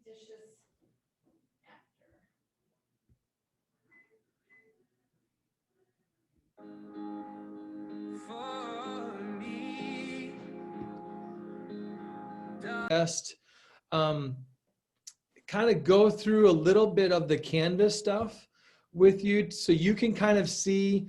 fictitious actor. Best kind of go through a little bit of the Canvas stuff with you so you can kind of see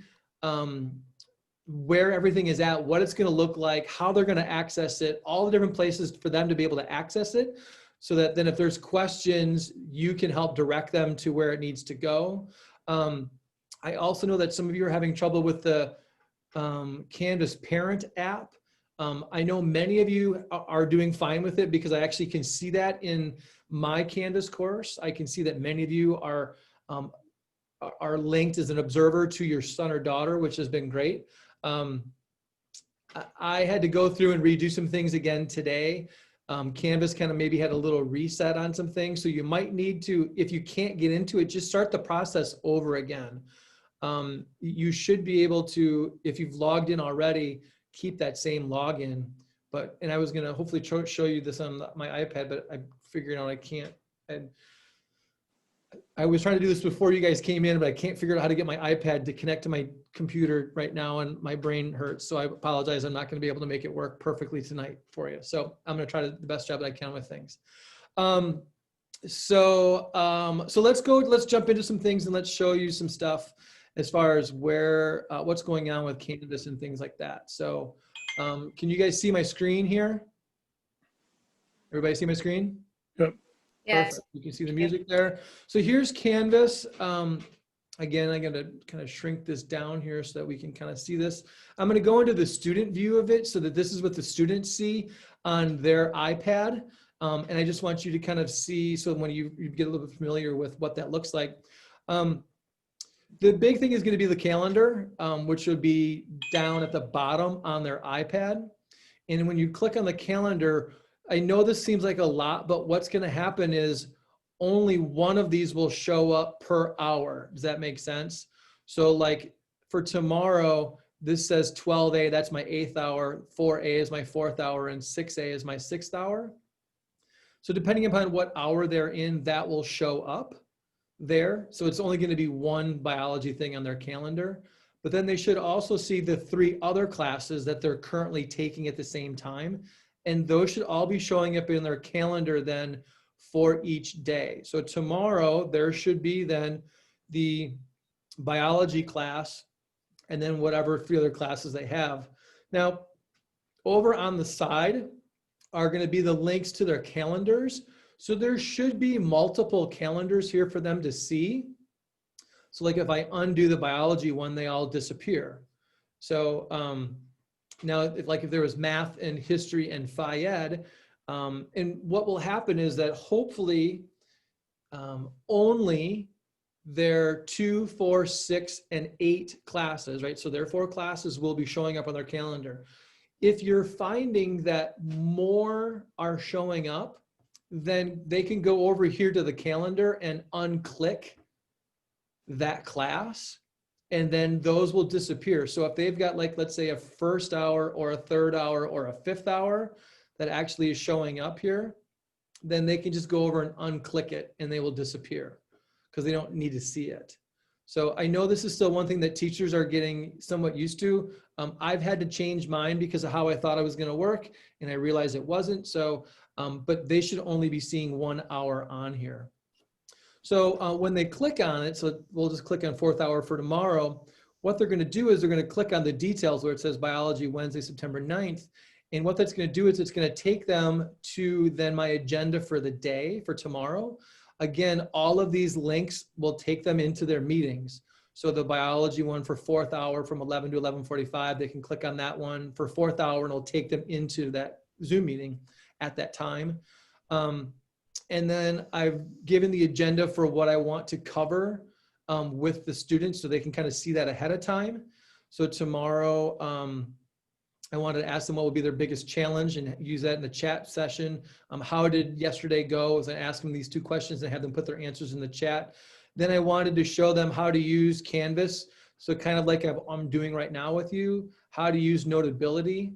where everything is at, what it's going to look like, how they're going to access it, all the different places for them to be able to access it, so that then if there's questions, you can help direct them to where it needs to go. I also know that some of you are having trouble with the Canvas Parent app. I know many of you are doing fine with it because I actually can see that in my Canvas course. I can see that many of you are linked as an observer to your son or daughter, which has been great. I had to go through and redo some things again today. Canvas kind of maybe had a little reset on some things. So you might need to, if you can't get into it, just start the process over again. You should be able to, if you've logged in already, keep that same login. And I was going to hopefully show you this on my iPad, but I figured out I can't. I was trying to do this before you guys came in, but I can't figure out how to get my iPad to connect to my computer right now, and my brain hurts. So I apologize. I'm not going to be able to make it work perfectly tonight for you. So I'm going to try the best job that I can with things. So let's jump into some things and let's show you some stuff as far as what's going on with Canvas and things like that. So can you guys see my screen here? Everybody see my screen? Yep. Yes. Perfect. You can see the music there. So here's Canvas. Again, I'm going to kind of shrink this down here so that we can kind of see this. I'm going to go into the student view of it so that this is what the students see on their iPad. And I just want you to kind of see, so when you get a little bit familiar with what that looks like. The big thing is going to be the calendar, which would be down at the bottom on their iPad. And when you click on the calendar, I know this seems like a lot, but what's going to happen is only one of these will show up per hour. Does that make sense? So like for tomorrow, this says 12A, that's my 8th hour, 4A is my 4th hour, and 6A is my 6th hour. So depending upon what hour they're in, that will show up there. So it's only going to be one biology thing on their calendar. But then they should also see the 3 other classes that they're currently taking at the same time. And those should all be showing up in their calendar then for each day. So tomorrow there should be then the biology class and then whatever 3 other classes they have. Now, over on the side are going to be the links to their calendars. So there should be multiple calendars here for them to see. So like if I undo the biology one, they all disappear. So now if there was math and history and Phi Ed, and what will happen is that hopefully only their 2, 4, 6, and 8 classes, right? So their 4 classes will be showing up on their calendar. If you're finding that more are showing up, then they can go over here to the calendar and unclick that class, and then those will disappear. So if they've got like, let's say a 1st hour or a 3rd hour or a 5th hour that actually is showing up here, then they can just go over and unclick it and they will disappear because they don't need to see it. So I know this is still one thing that teachers are getting somewhat used to. I've had to change mine because of how I thought it was going to work, and I realized it wasn't. So, but they should only be seeing 1 hour on here. So when they click on it, so we'll just click on 4th hour for tomorrow, what they're going to do is they're going to click on the details where it says biology Wednesday, September 9th. And what that's going to do is it's going to take them to then my agenda for the day for tomorrow. Again, all of these links will take them into their meetings. So the biology one for 4th hour from 11 to 11:45, they can click on that one for 4th hour and it'll take them into that Zoom meeting at that time. And then I've given the agenda for what I want to cover with the students so they can kind of see that ahead of time. So tomorrow, I wanted to ask them what would be their biggest challenge and use that in the chat session. How did yesterday go? As I asked them these 2 questions and have them put their answers in the chat. Then I wanted to show them how to use Canvas. So kind of like I'm doing right now with you, how to use Notability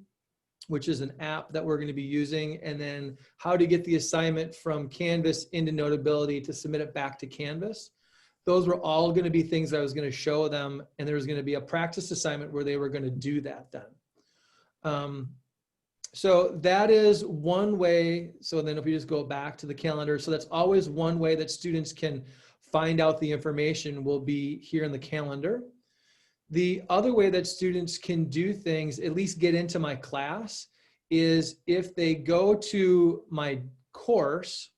which is an app that we're going to be using, and then how to get the assignment from Canvas into Notability to submit it back to Canvas. Those were all going to be things that I was going to show them, and there was going to be a practice assignment where they were going to do that then. So that is one way. So then if we just go back to the calendar, so that's always one way that students can find out the information will be here in the calendar. The other way that students can do things, at least get into my class, is if they go to my course,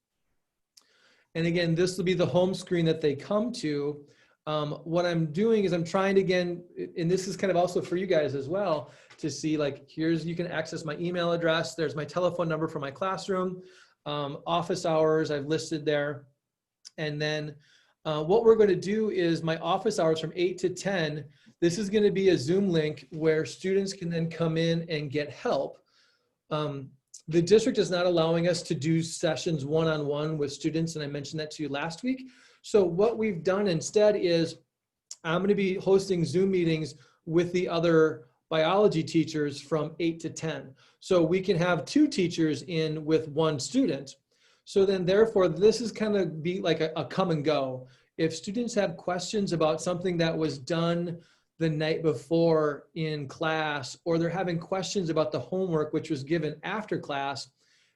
and again, this will be the home screen that they come to. What I'm doing is I'm trying to, again, and this is kind of also for you guys as well, to see like, here's, you can access my email address. There's my telephone number for my classroom, office hours I've listed there. And then what we're going to do is my office hours from 8 to 10, this is going to be a Zoom link where students can then come in and get help. The district is not allowing us to do sessions one-on-one with students, and I mentioned that to you last week. So what we've done instead is I'm going to be hosting Zoom meetings with the other biology teachers from 8 to 10. So we can have 2 teachers in with 1 student. So then therefore, this is kind of be like a come and go. If students have questions about something that was done the night before in class, or they're having questions about the homework which was given after class,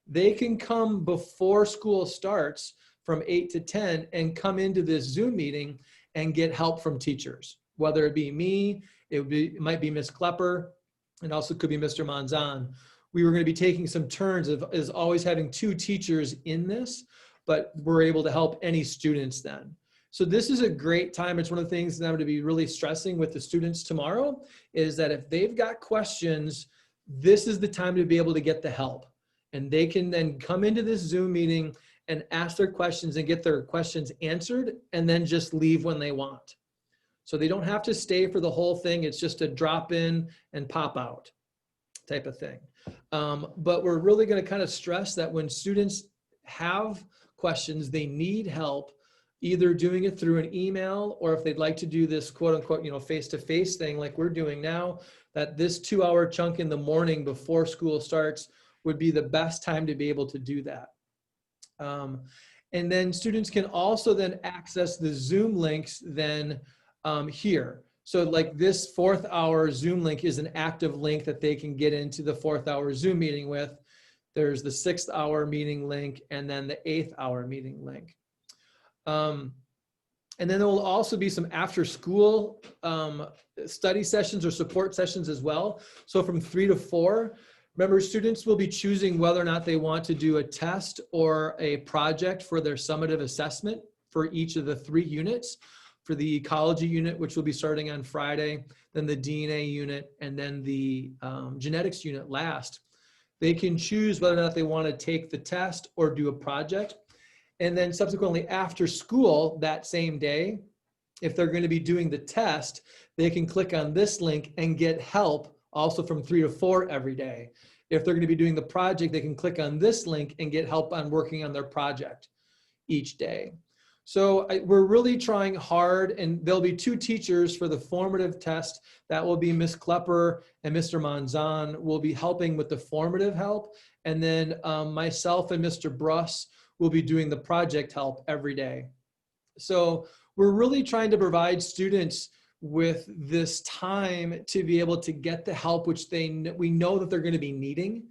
they can come before school starts from 8 to 10 and come into this Zoom meeting and get help from teachers, whether it be me, it might be Miss Klepper, and also could be Mr. Manzan. We were going to be taking some turns of as always having 2 teachers in this, but we're able to help any students then. So this is a great time. It's one of the things that I'm going to be really stressing with the students tomorrow is that if they've got questions, this is the time to be able to get the help. And they can then come into this Zoom meeting and ask their questions and get their questions answered and then just leave when they want. So they don't have to stay for the whole thing. It's just a drop in and pop out type of thing. But we're really going to kind of stress that when students have questions, they need help, either doing it through an email, or if they'd like to do this quote unquote, you know, face-to-face thing like we're doing now, that this 2-hour chunk in the morning before school starts would be the best time to be able to do that. And then students can also then access the Zoom links then here. So like this 4th hour Zoom link is an active link that they can get into the 4th hour Zoom meeting with. There's the 6th hour meeting link and then the 8th hour meeting link. And then there will also be some after school study sessions or support sessions as well. So from 3 to 4, remember, students will be choosing whether or not they want to do a test or a project for their summative assessment for each of the 3 units. For the ecology unit, which will be starting on Friday, then the DNA unit, and then the genetics unit last. They can choose whether or not they want to take the test or do a project. And then subsequently after school that same day, if they're going to be doing the test, they can click on this link and get help also from 3 to 4 every day. If they're going to be doing the project, they can click on this link and get help on working on their project each day. So we're really trying hard, and there'll be 2 teachers for the formative test. That will be Miss Klepper and Mr. Manzan will be helping with the formative help. And then myself and Mr. Bruss will be doing the project help every day. So we're really trying to provide students with this time to be able to get the help which we know that they're going to be needing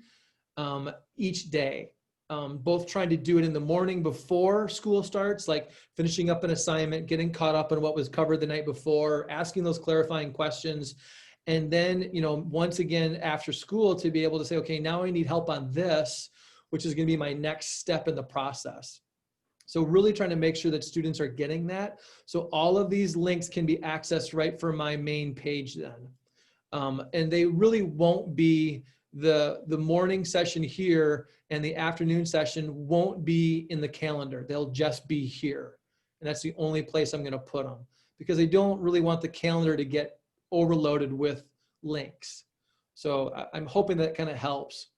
each day. Both trying to do it in the morning before school starts, like finishing up an assignment, getting caught up on what was covered the night before, asking those clarifying questions. And then, you know, once again, after school to be able to say, okay, now I need help on this, which is going to be my next step in the process. So really trying to make sure that students are getting that. So all of these links can be accessed right from my main page then. And they really won't be the morning session here and the afternoon session won't be in the calendar. They'll just be here. And that's the only place I'm going to put them because I don't really want the calendar to get overloaded with links. So I'm hoping that kind of helps.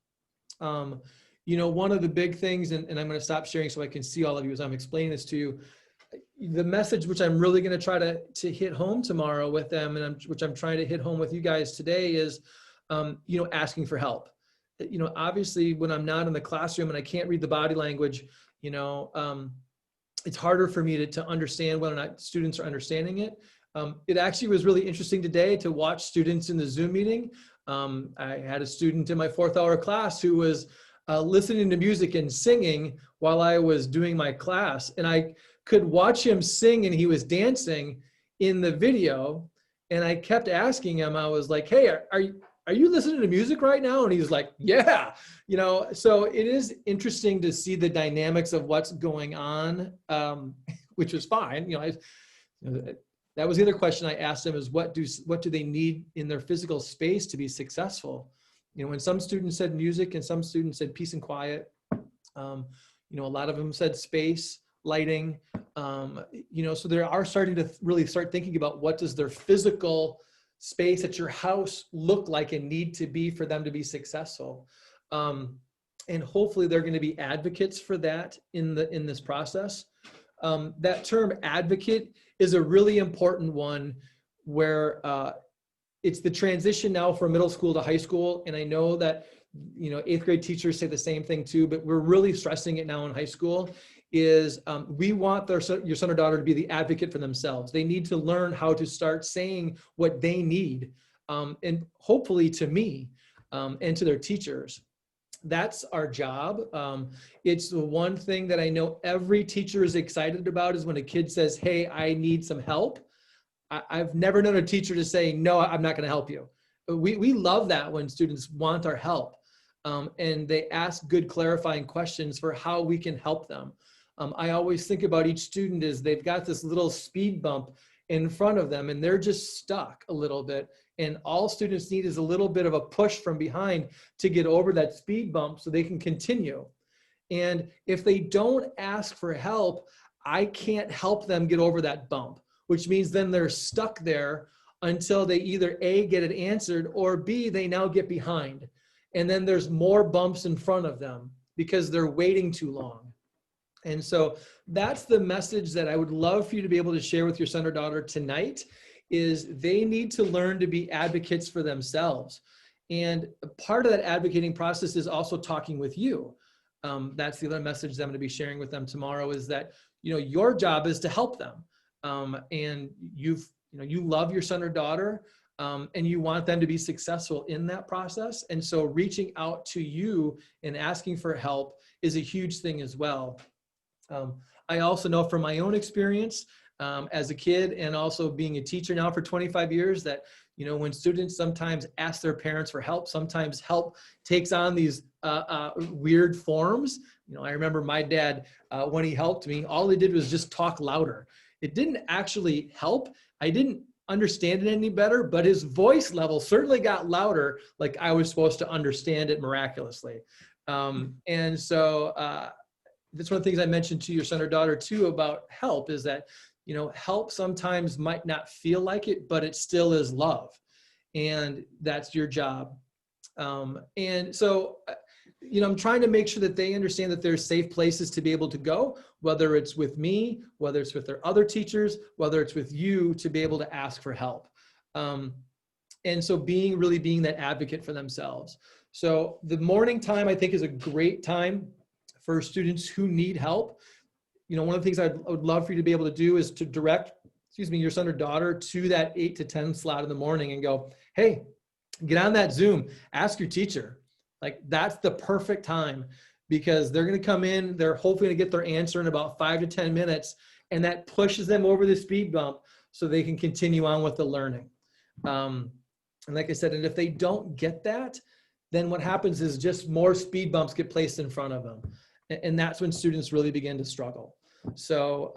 You know, one of the big things, and I'm going to stop sharing so I can see all of you as I'm explaining this to you, the message which I'm really going to try to hit home tomorrow with them, and which I'm trying to hit home with you guys today is, you know, asking for help. obviously when I'm not in the classroom and I can't read the body language, it's harder for me to understand whether or not students are understanding it. It actually was really interesting today to watch students in the Zoom meeting. I had a student in my 4th hour class who was listening to music and singing while I was doing my class. And I could watch him sing and he was dancing in the video. And I kept asking him, I was like, hey, are you listening to music right now? And he was like, yeah, so it is interesting to see the dynamics of what's going on, which was fine. That was the other question I asked them is what do they need in their physical space to be successful? When some students said music and some students said peace and quiet, a lot of them said space, lighting, so they are starting to really start thinking about what does their physical space at your house look like and need to be for them to be successful. And hopefully they're going to be advocates for that in this process. That term advocate is a really important one where it's the transition now from middle school to high school. And I know that, 8th grade teachers say the same thing too, but we're really stressing it now in high school is we want your son or daughter to be the advocate for themselves. They need to learn how to start saying what they need, and hopefully to me and to their teachers. That's our job. It's the one thing that I know every teacher is excited about is when a kid says, hey, I need some help. I've never known a teacher to say, no, I'm not going to help you. We love that when students want our help, and they ask good clarifying questions for how we can help them. I always think about each student as they've got this little speed bump in front of them and they're just stuck a little bit. And all students need is a little bit of a push from behind to get over that speed bump so they can continue. And if they don't ask for help, I can't help them get over that bump, which means then they're stuck there until they either A, get it answered, or B, they now get behind. And then there's more bumps in front of them because they're waiting too long. And so that's the message that I would love for you to be able to share with your son or daughter tonight is they need to learn to be advocates for themselves. And part of that advocating process is also talking with you. That's the other message that I'm going to be sharing with them tomorrow is that, your job is to help them. And you love your son or daughter, and you want them to be successful in that process. And so reaching out to you and asking for help is a huge thing as well. I also know from my own experience as a kid and also being a teacher now for 25 years that, when students sometimes ask their parents for help, sometimes help takes on these weird forms. I remember my dad, when he helped me, all he did was just talk louder. It didn't actually help. I didn't understand it any better, but his voice level certainly got louder, like I was supposed to understand it miraculously. And so that's one of the things I mentioned to your son or daughter too about help is that, help sometimes might not feel like it, but it still is love. And that's your job. And so, I'm trying to make sure that they understand that there's safe places to be able to go, whether it's with me, whether it's with their other teachers, whether it's with you to be able to ask for help. And so being that advocate for themselves. So the morning time, I think, is a great time for students who need help. One of the things I would love for you to be able to do is to direct, your son or daughter to that 8 to 10 slot in the morning and go, hey, get on that Zoom, ask your teacher. Like that's the perfect time because they're going to come in, they're hopefully going to get their answer in about 5 to 10 minutes. And that pushes them over the speed bump so they can continue on with the learning. And like I said, and if they don't get that, then what happens is just more speed bumps get placed in front of them. And that's when students really begin to struggle. So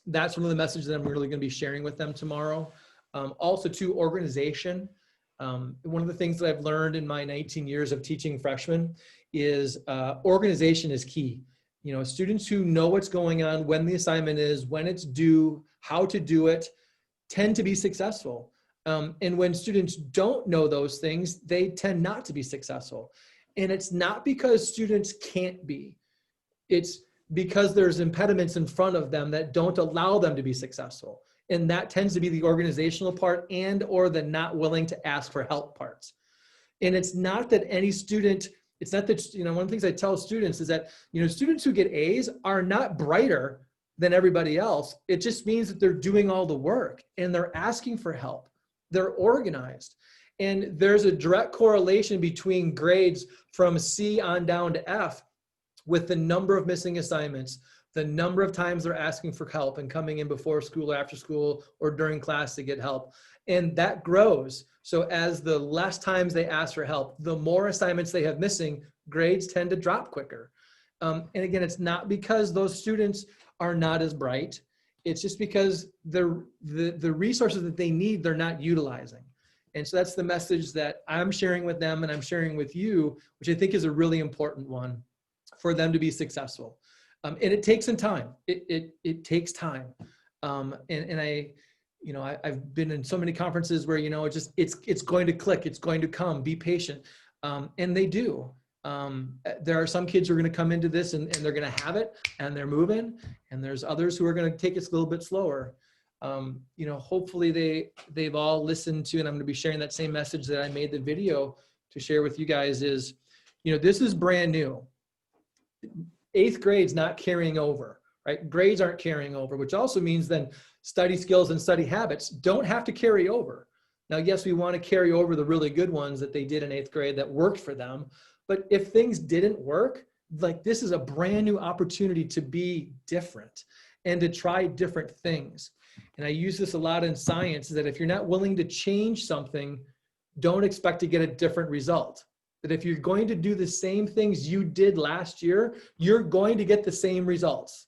that's one of the messages that I'm really going to be sharing with them tomorrow. Also to organization. One of the things that I've learned in my 19 years of teaching freshmen is organization is key. Students who know what's going on, when the assignment is, when it's due, how to do it, tend to be successful. And when students don't know those things, they tend not to be successful. And it's not because students can't be. It's because there's impediments in front of them that don't allow them to be successful. And that tends to be the organizational part and or the not willing to ask for help parts. And it's not that any student, it's not that, one of the things I tell students is that, students who get A's are not brighter than everybody else. It just means that they're doing all the work and they're asking for help. They're organized. And there's a direct correlation between grades from C on down to F with the number of missing assignments, the number of times they're asking for help and coming in before school, after school, or during class to get help. And that grows. So as the less times they ask for help, the more assignments they have missing, grades tend to drop quicker. And again, it's not because those students are not as bright. It's just because the resources that they need, they're not utilizing. And so that's the message that I'm sharing with them and I'm sharing with you, which I think is a really important one for them to be successful. And it takes some time. It takes time. And I've been in so many conferences where, it's going to click, it's going to come, be patient. And they do. There are some kids who are going to come into this and they're going to have it and they're moving. And there's others who are going to take it a little bit slower. Hopefully they've all listened to, and I'm going to be sharing that same message that I made the video to share with you guys is, this is brand new. 8th grade's not carrying over, right? Grades aren't carrying over, which also means then study skills and study habits don't have to carry over. Now, yes, we want to carry over the really good ones that they did in 8th grade that worked for them. But if things didn't work, like this is a brand new opportunity to be different and to try different things. And I use this a lot in science, that if you're not willing to change something, don't expect to get a different result. That if you're going to do the same things you did last year, you're going to get the same results.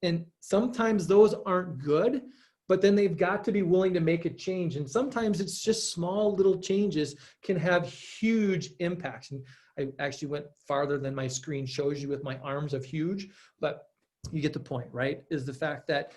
And sometimes those aren't good, but then they've got to be willing to make a change. And sometimes it's just small little changes can have huge impacts. And I actually went farther than my screen shows you with my arms of huge, but you get the point, right? Is the fact that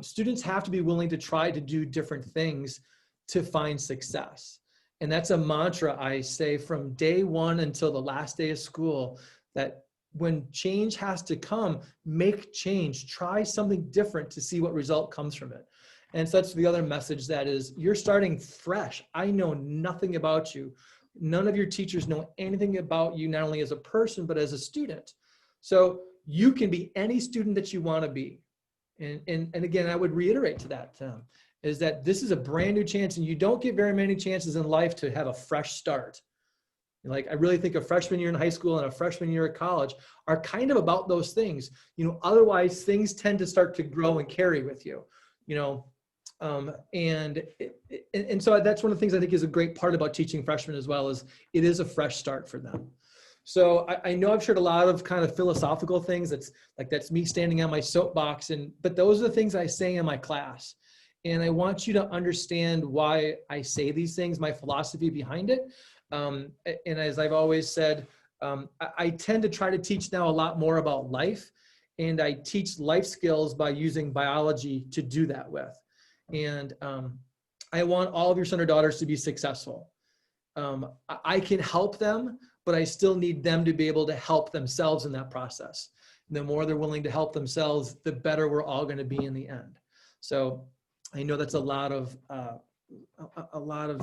students have to be willing to try to do different things to find success. And that's a mantra I say from day one until the last day of school, that when change has to come, make change, try something different to see what result comes from it. And so that's the other message, that is, you're starting fresh. I know nothing about you. None of your teachers know anything about you, not only as a person, but as a student. So you can be any student that you want to be. And again, I would reiterate to that, is that this is a brand new chance, and you don't get very many chances in life to have a fresh start. Like, I really think a freshman year in high school and a freshman year at college are kind of about those things. Otherwise things tend to start to grow and carry with you, and so that's one of the things I think is a great part about teaching freshmen as well, is it is a fresh start for them. So I know I've shared a lot of kind of philosophical things. That's me standing on my soapbox, but those are the things I say in my class. And I want you to understand why I say these things, my philosophy behind it. And as I've always said, I tend to try to teach now a lot more about life, and I teach life skills by using biology to do that with. And I want all of your son or daughters to be successful. I can help them, but I still need them to be able to help themselves in that process. And the more they're willing to help themselves, the better we're all going to be in the end. So I know that's a lot of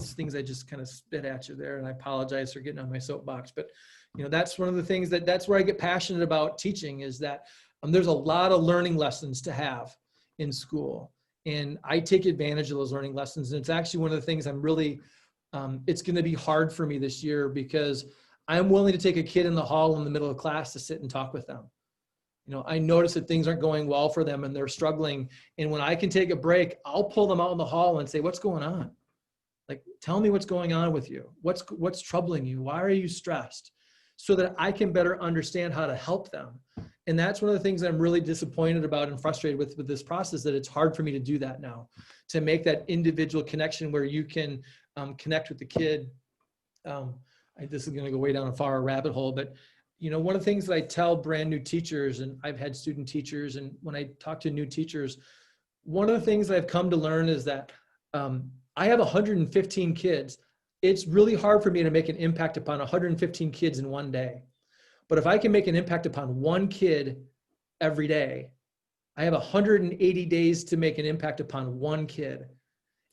things I just kind of spit at you there, and I apologize for getting on my soapbox. But that's one of the things that's where I get passionate about teaching, is that there's a lot of learning lessons to have in school, and I take advantage of those learning lessons. And it's actually one of the things I'm really it's going to be hard for me this year, because I'm willing to take a kid in the hall in the middle of class to sit and talk with them. I notice that things aren't going well for them and they're struggling. And when I can take a break, I'll pull them out in the hall and say, what's going on? Like, tell me what's going on with you. What's troubling you? Why are you stressed? So that I can better understand how to help them. And that's one of the things that I'm really disappointed about and frustrated with this process, that it's hard for me to do that now, to make that individual connection where you can connect with the kid. This is going to go way down a far rabbit hole, but one of the things that I tell brand new teachers, and I've had student teachers, and when I talk to new teachers, one of the things that I've come to learn is that I have 115 kids. It's really hard for me to make an impact upon 115 kids in one day. But if I can make an impact upon one kid every day, I have 180 days to make an impact upon one kid.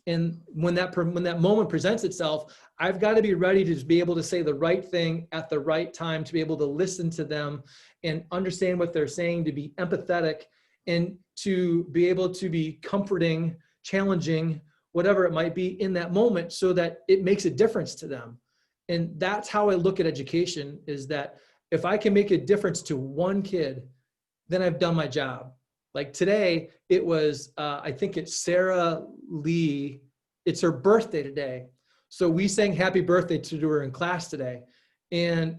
And when that moment presents itself, I've got to be ready to just be able to say the right thing at the right time, to be able to listen to them and understand what they're saying, to be empathetic, and to be able to be comforting, challenging, whatever it might be in that moment, so that it makes a difference to them. And that's how I look at education, is that if I can make a difference to one kid, then I've done my job. Like today, it was, I think it's Sarah Lee. It's her birthday today. So we sang happy birthday to her in class today. And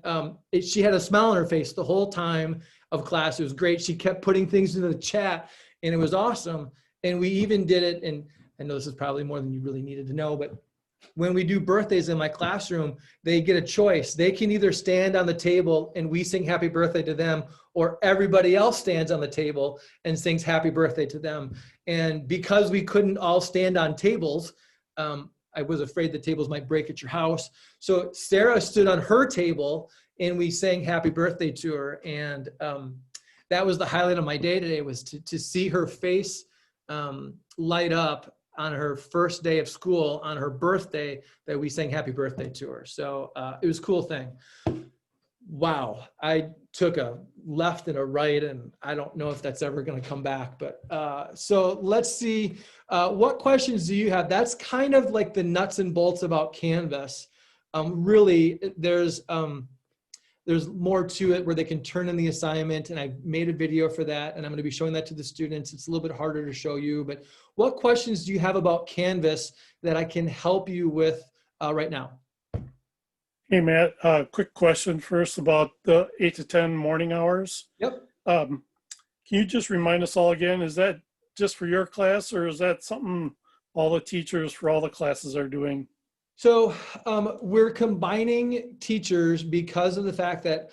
she had a smile on her face the whole time of class. It was great. She kept putting things into the chat, and it was awesome. And we even did it, and I know this is probably more than you really needed to know, but when we do birthdays in my classroom, they get a choice. They can either stand on the table and we sing happy birthday to them, or everybody else stands on the table and sings happy birthday to them. And because we couldn't all stand on tables, I was afraid the tables might break at your house. So Sarah stood on her table and we sang happy birthday to her. And that was the highlight of my day today, was to see her face light up on her first day of school, on her birthday, that we sang happy birthday to her. So it was a cool thing. Wow, I took a left and a right, and I don't know if that's ever going to come back. But so let's see, what questions do you have? That's kind of like the nuts and bolts about Canvas. Really, there's more to it where they can turn in the assignment, and I made a video for that, and I'm going to be showing that to the students. It's a little bit harder to show you, but what questions do you have about Canvas that I can help you with right now? Hey, Matt, quick question first about the 8 to 10 morning hours. Yep. Can you just remind us all again, is that just for your class, or is that something all the teachers for all the classes are doing? So we're combining teachers because of the fact that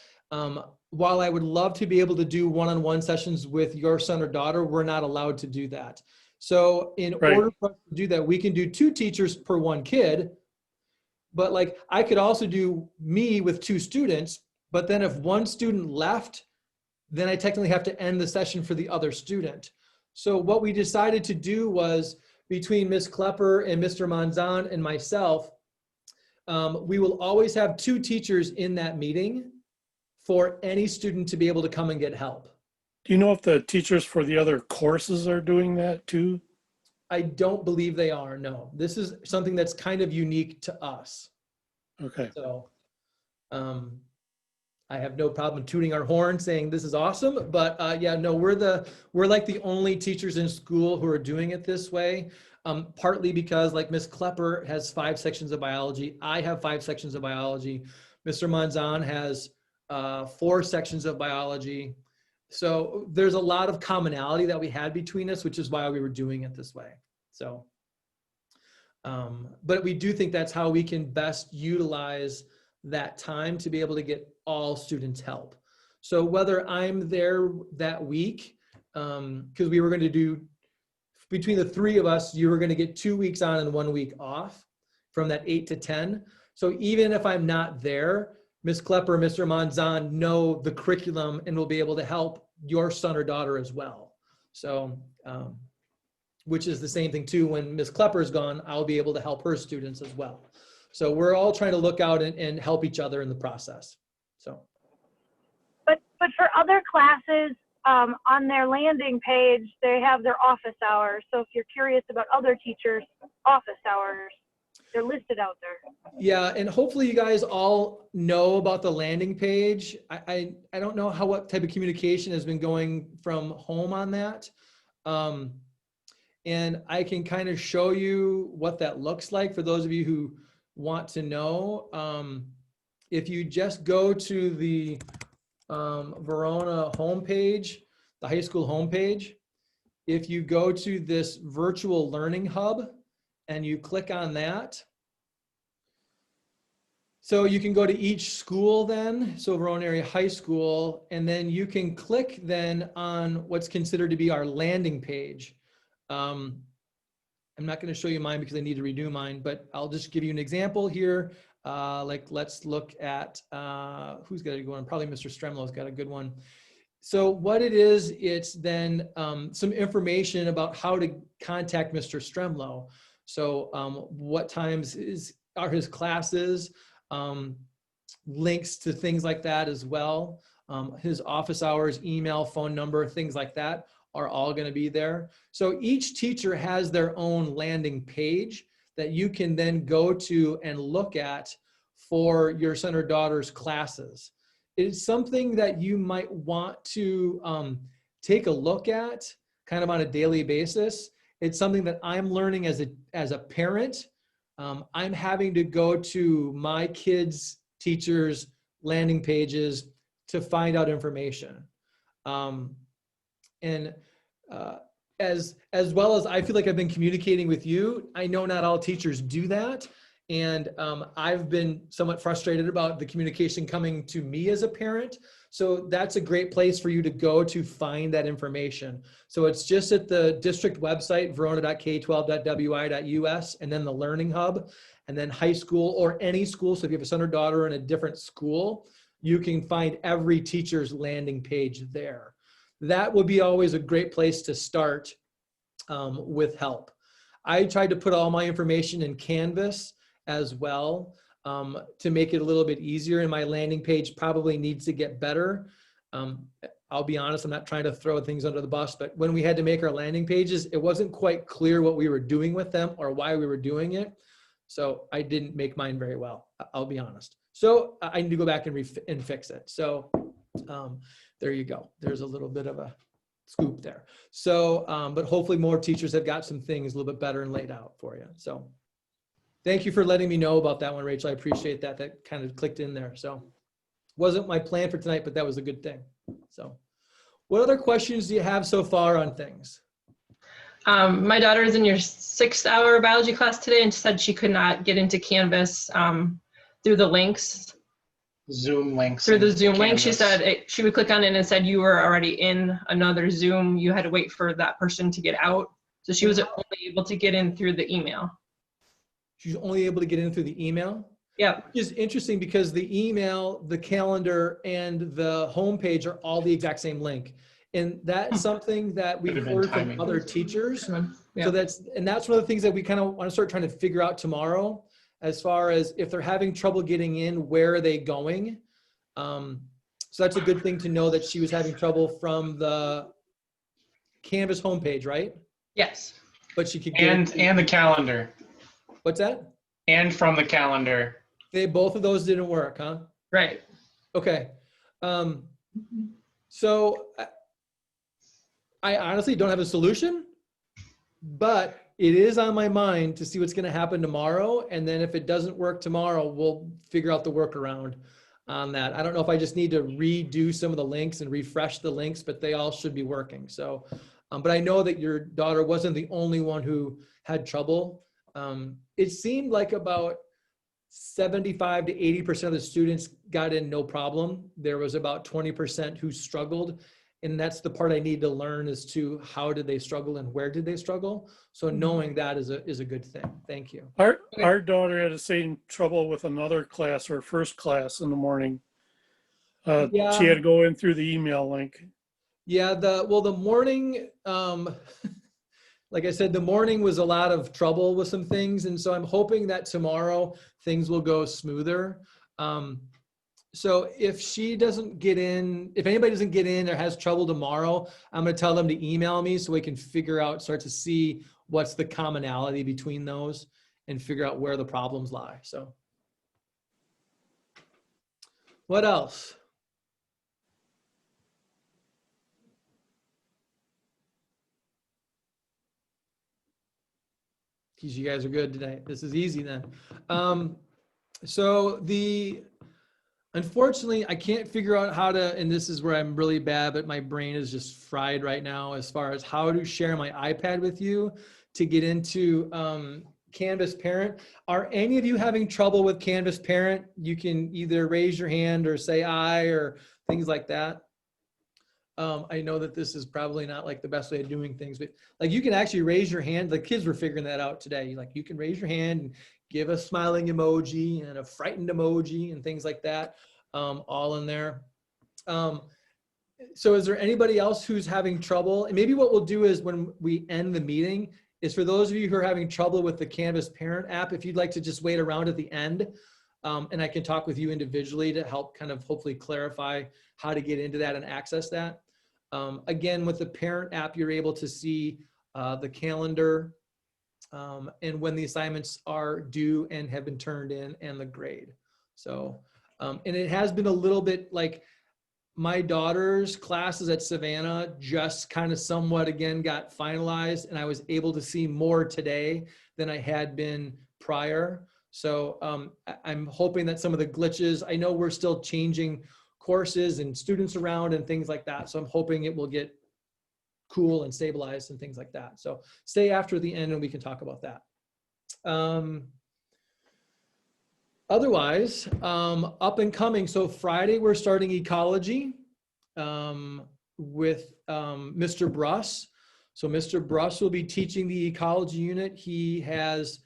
while I would love to be able to do one-on-one sessions with your son or daughter, we're not allowed to do that. So in order for us to do that, we can do 2 teachers per 1 kid. But like I could also do me with 2 students, but then if 1 student left, then I technically have to end the session for the other student. So what we decided to do was, between Ms. Klepper and Mr. Manzan and myself, we will always have 2 teachers in that meeting for any student to be able to come and get help. Do you know if the teachers for the other courses are doing that too? I don't believe they are, no. This is something that's kind of unique to us. Okay. So I have no problem tooting our horn saying this is awesome, but yeah, no, we're like the only teachers in school who are doing it this way. Partly because like Ms. Klepper has 5 sections of biology. I have 5 sections of biology. Mr. Manzan has 4 sections of biology. So there's a lot of commonality that we had between us, which is why we were doing it this way. So, but we do think that's how we can best utilize that time to be able to get all students help. So whether I'm there that week, because we were going to do, between the 3 of us, you were going to get 2 weeks on and 1 week off from that 8 to 10. So even if I'm not there, Ms. Klepper, Mr. Manzan know the curriculum and will be able to help your son or daughter as well. So, which is the same thing too, when Ms. Klepper is gone, I'll be able to help her students as well. So we're all trying to look out and help each other in the process. So. But for other classes, on their landing page, they have their office hours. So if you're curious about other teachers' office hours, they're listed out there. Yeah, and hopefully you guys all know about the landing page. I don't know what type of communication has been going from home on that. And I can kind of show you what that looks like for those of you who want to know. If you just go to the Verona homepage, the high school homepage, if you go to this virtual learning hub and you click on that, so you can go to each school then, so Verona Area High School, and then you can click then on what's considered to be our landing page. I'm not going to show you mine because I need to redo mine, but I'll just give you an example here. Like let's look at who's got a good one. Probably Mr. Stremlow's got a good one. So what it is, it's then some information about how to contact Mr. Stremlow. So what times are his classes, links to things like that as well. His office hours, email, phone number, things like that are all going to be there. So each teacher has their own landing page that you can then go to and look at for your son or daughter's classes. It's something that you might want to take a look at kind of on a daily basis. It's something that I'm learning as a parent. I'm having to go to my kids' teachers' landing pages to find out information. As well as I feel like I've been communicating with you, I know not all teachers do that. And I've been somewhat frustrated about the communication coming to me as a parent. So that's a great place for you to go to find that information. So it's just at the district website, verona.k12.wi.us, and then the Learning Hub, and then high school or any school. So if you have a son or daughter in a different school, you can find every teacher's landing page there. That would be always a great place to start with help. I tried to put all my information in Canvas as well to make it a little bit easier, and my landing page probably needs to get better. I'll be honest, I'm not trying to throw things under the bus, but when we had to make our landing pages, it wasn't quite clear what we were doing with them or why we were doing it. So I didn't make mine very well, I'll be honest. So I need to go back and fix it. So there you go. There's a little bit of a scoop there. So, but hopefully more teachers have got some things a little bit better and laid out for you. So thank you for letting me know about that one, Rachel. I appreciate that. That kind of clicked in there. So wasn't my plan for tonight, but that was a good thing. So what other questions do you have so far on things? My daughter is in your 6-hour biology class today and said she could not get into Canvas through the links. Zoom links. Through the Zoom link. She Canvas. said she would click on it and it said you were already in another Zoom. You had to wait for that person to get out. So she was only able to get in through the email. She's only able to get in through the email? Yeah. Which is interesting because the email, the calendar, and the homepage are all the exact same link. And that's something that we've Could have been heard from timing. other teachers. Yeah. So that's one of the things that we kind of want to start trying to figure out tomorrow, as far as if they're having trouble getting in, where are they going? So that's a good thing to know that she was having trouble from the Canvas homepage, right? Yes. But she could get And the calendar. What's that? And from the calendar. Both of those didn't work, huh? Right. Okay. So I honestly don't have a solution, but it is on my mind to see what's going to happen tomorrow. And then if it doesn't work tomorrow, we'll figure out the workaround on that. I don't know if I just need to redo some of the links and refresh the links, but they all should be working. So, but I know that your daughter wasn't the only one who had trouble. It seemed like about 75 to 80% of the students got in no problem. There was about 20% who struggled. And that's the part I need to learn as to how did they struggle and where did they struggle. So knowing that is a good thing. Thank you. Our daughter had the same trouble with another class, her first class in the morning. Yeah. She had to go in through the email link. Yeah, the morning, like I said, the morning was a lot of trouble with some things. And so I'm hoping that tomorrow things will go smoother. So if she doesn't get in, if anybody doesn't get in or has trouble tomorrow, I'm going to tell them to email me so we can start to see what's the commonality between those and figure out where the problems lie. So what else? Geez, you guys are good today. This is easy then. Unfortunately, I can't figure out how to, and this is where I'm really bad, but my brain is just fried right now as far as how to share my iPad with you to get into Canvas Parent. Are any of you having trouble with Canvas Parent? You can either raise your hand or say aye or things like that. I know that this is probably not like the best way of doing things, but like you can actually raise your hand. The kids were figuring that out today. Like you can raise your hand and give a smiling emoji and a frightened emoji and things like that, all in there. So is there anybody else who's having trouble? And maybe what we'll do is when we end the meeting is for those of you who are having trouble with the Canvas Parent app, if you'd like to just wait around at the end, and I can talk with you individually to help kind of hopefully clarify how to get into that and access that. Again, with the Parent app, you're able to see the calendar and when the assignments are due and have been turned in and the grade. So, and it has been a little bit like my daughter's classes at Savannah just kind of somewhat again got finalized, and I was able to see more today than I had been prior. So I'm hoping that some of the glitches, I know we're still changing courses and students around and things like that. So I'm hoping it will get cool and stabilized and things like that. So stay after the end and we can talk about that. Otherwise, up and coming. So Friday, we're starting ecology with Mr. Bruss. So Mr. Bruss will be teaching the ecology unit. He has,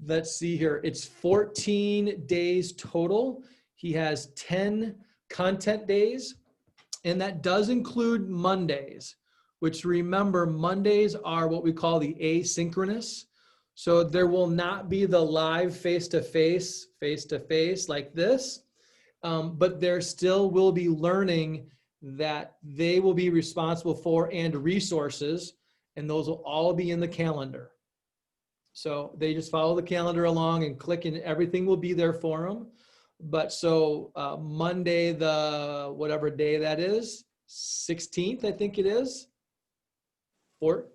let's see here, it's 14 days total. He has 10 content days, and that does include Mondays, which remember, Mondays are what we call the asynchronous. So there will not be the live face-to-face like this, but there still will be learning that they will be responsible for and resources, and those will all be in the calendar. So they just follow the calendar along and click and everything will be there for them. But so Monday, the whatever day that is, 16th, I think it is, or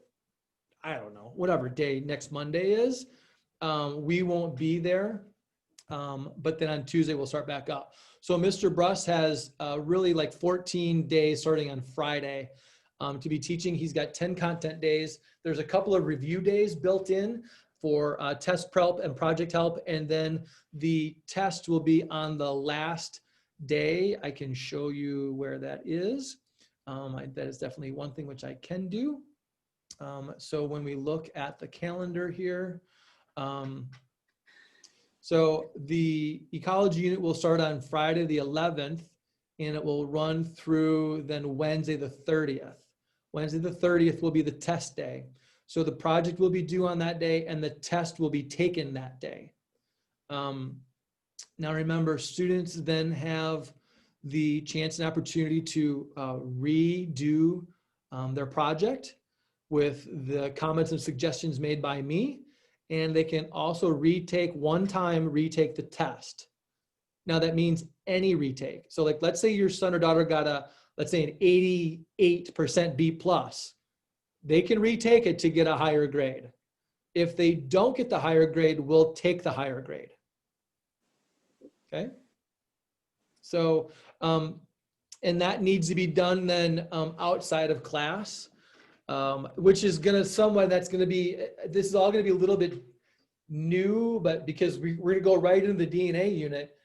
I don't know, whatever day next Monday is, we won't be there. But then on Tuesday, we'll start back up. So Mr. Bruss has really like 14 days starting on Friday to be teaching. He's got 10 content days. There's a couple of review days built in for test prep and project help. And then the test will be on the last day. I can show you where that is. That is definitely one thing which I can do. So when we look at the calendar here, so the ecology unit will start on Friday the 11th, and it will run through then Wednesday the 30th. Wednesday the 30th will be the test day. So the project will be due on that day and the test will be taken that day. Now remember, students then have the chance and opportunity to redo their project with the comments and suggestions made by me. And they can also one time retake the test. Now that means any retake. So like, let's say your son or daughter got let's say an 88% B+. They can retake it to get a higher grade. If they don't get the higher grade, we'll take the higher grade. Okay. So, and that needs to be done then outside of class. Which is going to this is all going to be a little bit new, but because we're going to go right into the DNA unit.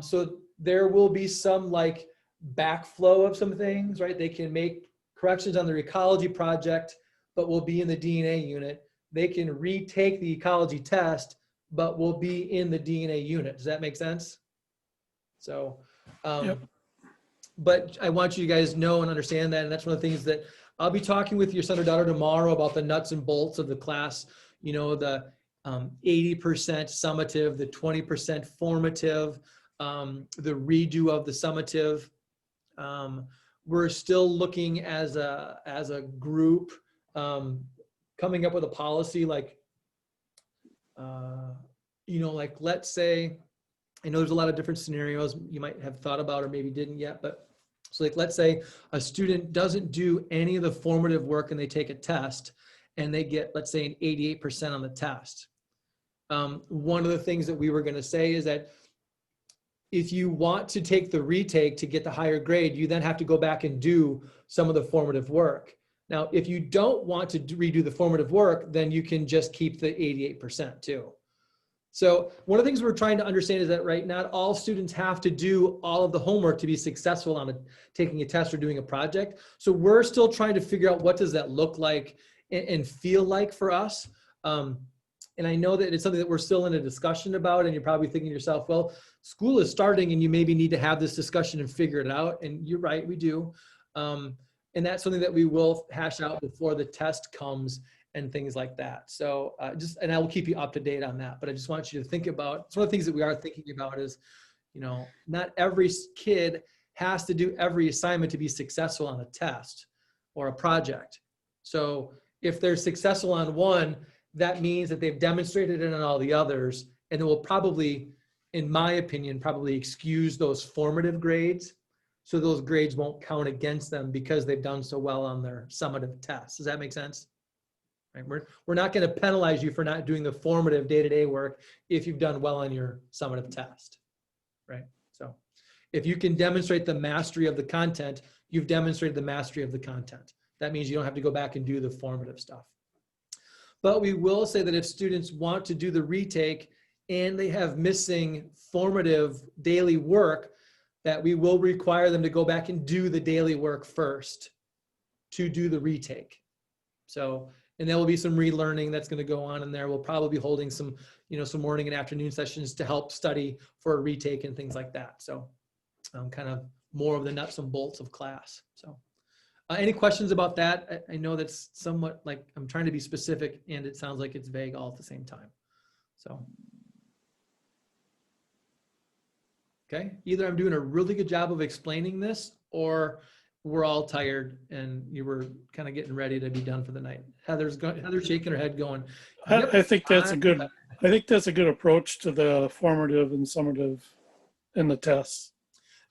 So there will be some like backflow of some things, right? They can make corrections on their ecology project, but will be in the DNA unit. They can retake the ecology test, but will be in the DNA unit. Does that make sense? So, Yep. But I want you guys to know and understand that. And that's one of the things that I'll be talking with your son or daughter tomorrow about the nuts and bolts of the class, you know, the 80% summative, the 20% formative, the redo of the summative. We're still looking as a group, coming up with a policy like, you know, like let's say, I know there's a lot of different scenarios you might have thought about or maybe didn't yet, but so like, let's say a student doesn't do any of the formative work and they take a test and they get, let's say, an 88% on the test. One of the things that we were going to say is that if you want to take the retake to get the higher grade, you then have to go back and do some of the formative work. Now, if you don't want to redo the formative work, then you can just keep the 88% too. So one of the things we're trying to understand is that, right, not all students have to do all of the homework to be successful on taking a test or doing a project. So we're still trying to figure out what does that look like and feel like for us. And I know that it's something that we're still in a discussion about, and you're probably thinking to yourself, well, school is starting and you maybe need to have this discussion and figure it out. And you're right, we do. And that's something that we will hash out before the test comes and things like that. So and I will keep you up to date on that, but I just want you to think about, it's one of the things that we are thinking about is, not every kid has to do every assignment to be successful on a test or a project. So if they're successful on one, that means that they've demonstrated it on all the others, and it will probably, in my opinion, probably excuse those formative grades. So those grades won't count against them because they've done so well on their summative tests. Does that make sense? Right? We're not going to penalize you for not doing the formative day-to-day work if you've done well on your summative test, right? So if you can demonstrate the mastery of the content, you've demonstrated the mastery of the content. That means you don't have to go back and do the formative stuff. But we will say that if students want to do the retake and they have missing formative daily work, that we will require them to go back and do the daily work first to do the retake. So, and there will be some relearning that's going to go on in there. We'll probably be holding some, some morning and afternoon sessions to help study for a retake and things like that. So kind of more of the nuts and bolts of class. So any questions about that? I know that's somewhat like, I'm trying to be specific and it sounds like it's vague all at the same time. So. Okay, either I'm doing a really good job of explaining this or we're all tired and you were kind of getting ready to be done for the night. Heather's shaking her head going, yep, I think that's a good, I think that's a good approach to the formative and summative in the tests.